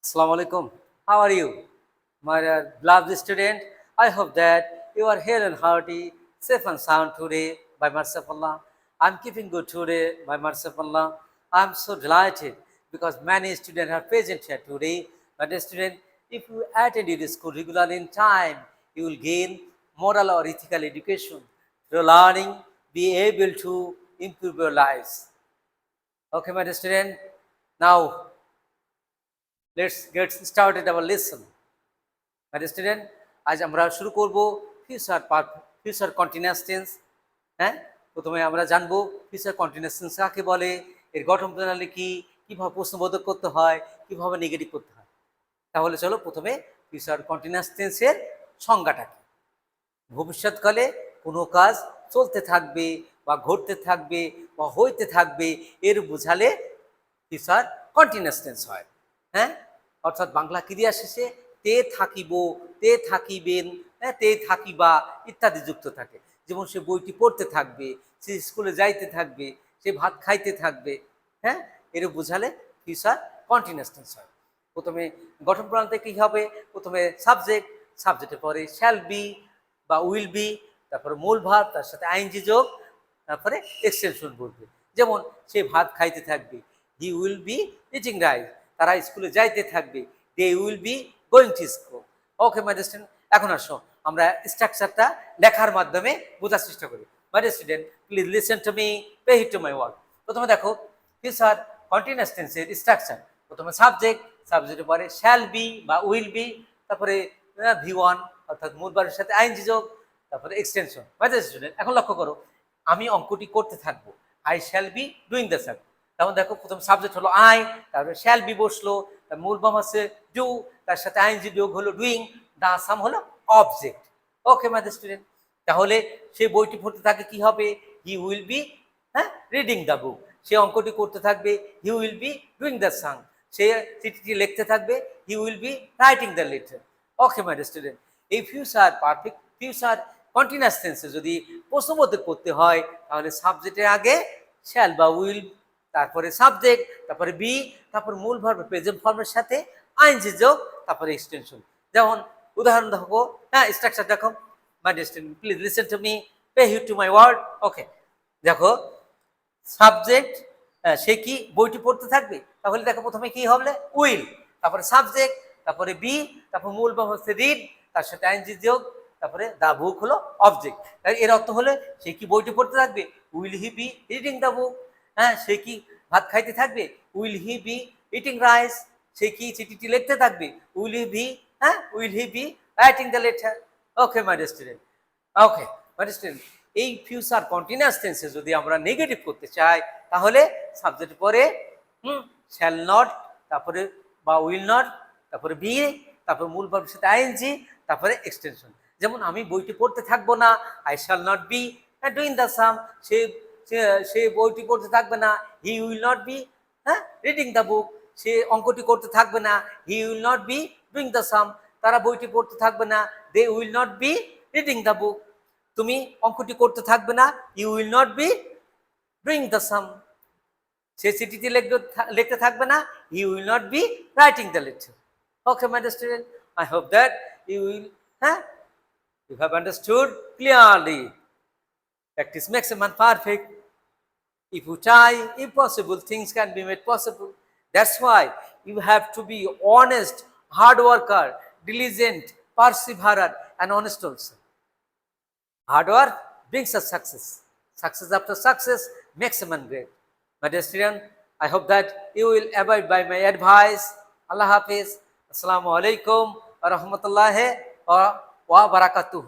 Assalamu alaikum. How are you? My beloved student, I hope that you are here and hearty, safe and sound today by mercy of Allah. I'm keeping good today by mercy of Allah. I'm so delighted because many students are present here today. But student, if you attend the school regularly in time, you will gain moral or ethical education. Through learning, be able to improve your lives. Okay, my student. Now let's get started our lesson. My student, আজ আমরা শুরু করব future continuous tense. হ্যাঁ, প্রথমে আমরা জানবো future continuous tense কাকে বলে, এর গঠন প্রণালী কি, কিভাবে প্রশ্নবোধক করতে হয়, কিভাবে নেগেটিভ করতে হয়। তাহলে চলো প্রথমে ফিউচার কন্টিনিউয়াস টেন্সের সংজ্ঞাটা কি। ভবিষ্যৎকালে কোনো কাজ চলতে থাকবে বা ঘটতে থাকবে বা হইতে থাকবে, এর বোঝালে ফিউচার কন্টিনিউয়াস টেন্স হয়। হ্যাঁ, অর্থাৎ বাংলা ক্রিয়া শেষে তে থাকিব, তে থাকিবেন, হ্যাঁ, তে থাকিবা ইত্যাদি যুক্ত থাকে। যেমন সে বইটি পড়তে থাকবে, সে স্কুলে যাইতে থাকবে, সে ভাত খাইতে থাকবে। হ্যাঁ, এর বোঝালে ফিউচার কন্টিনিউয়াস টেন্স হয়। প্রথমে গঠন প্রণালীতে কী হবে, প্রথমে সাবজেক্টের পরে শ্যাল বি বা উইল বি, তারপরে মূল ভার্ব, তার সাথে আইএনজি যোগ, তারপরে এক্সটেনশন বলবে। যেমন সে ভাত খাইতে থাকবে, he will be eating rice. তারা স্কুলে যাইতে থাকবে, they will be going to school. Okay my student, এখন আসো আমরা স্ট্রাকচারটা লেখার মাধ্যমে বোঝার চেষ্টা করি। My student, please listen to me, pay heed to my word. প্রথমে দেখো ফিউচার কন্টিনিউয়াস টেন্সের স্ট্রাকচার। প্রথমে সাবজেক্টের পরে শ্যাল বি বা উইল বি, তারপরে ভি ওয়ান অর্থাৎ মূল ভার্বের সাথে আইএনজি যোগ, তারপরে এক্সটেনশন। মাই স্টুডেন্ট, এখন লক্ষ্য করো, আমি অঙ্কটি করতে থাকবো, I shall be doing the sum. তখন দেখো প্রথম সাবজেক্ট হলো আই, তারপরে শ্যাল বি বসলো, তার মূল ভার্ব হচ্ছে ডু, তার সাথে আইএনজি যোগ হলো ডুইং, দা সাম হলো অবজেক্ট। ওকে মাই স্টুডেন্ট, তাহলে সে বইটি পড়তে থাকে কি হবে, he will be reading the book. সে অঙ্কটি করতে থাকবে, he will be doing the sum. সে চিঠিটি লিখতে থাকবে, he will be writing the letter. Okay my student, এই ফিউচার কন্টিনিউয়াস টেন্সে যদি প্রশ্নবোধক করতে হয়, তাহলে সাবজেক্টের আগে শ্যাল বা উইল, তারপরে সাবজেক্ট, তারপরে বি, তারপর মূল ভার্ব প্রেজেন্ট ফর্মের সাথে আইএনজি যোগ, তারপরে এক্সটেনশন। যেমন উদাহরণ দেখো, হ্যাঁ, স্ট্রাকচার দেখো। My student, please listen to me, pay heed to my word. Okay, দেখো সাবজেক্ট, সে কি বইটি পড়তে থাকবে, তাহলে দেখো প্রথমে কি হবে, উইল, তারপরে সাবজেক্ট, তারপরে বি, তারপর মূল ভার্ব হচ্ছে রিড, তার সাথে আইএনজি যোগ, তারপরে দা বুক হলো অবজেক্ট। এর অর্থ হলে সে কি বইটি পড়তে থাকবে, will he be reading the book. হ্যাঁ, সে কি ভাত খাইতে থাকবে, will he be eating rice. সে কি চিঠিটি লিখতে থাকবে, will he be writing the letter. Okay my student, okay my student, এই ফিউচার কন্টিনিউয়াস টেন্সে যদি আমরা নেগেটিভ করতে চাই, তাহলে সাবজেক্টের পরে শ্যাল নট, তারপরে বা উইল নট, তারপরে বি, তারপরে মূল ভার্বের সাথে আইএনজি, তারপরে এক্সটেনশন। যেমন আমি বইটি পড়তে থাকবো না, I shall not be doing the sum. সে বইটি পড়তে থাকবে না, he will not be reading the book. সে অঙ্কটি করতে থাকবে না, he will not be doing the sum. তারা বইটি পড়তে থাকবে না, they will not be reading the book. তুমি অঙ্কটি করতে থাকবে না, you will not be doing the sum. সে চিঠিটি লিখতে থাকবে না, he will not be writing the letter. Okay my student, I hope that you have understood clearly. Practice makes a man perfect. If you try, impossible things can be made possible. That's why you have to be honest, hard worker, diligent, perseverer, and honest also. Hard work brings us success. Success after success makes a man great. My dear student, I hope that you will abide by my advice. Allah Hafiz. Assalamu alaikum wa rahmatullahi wa barakatuh.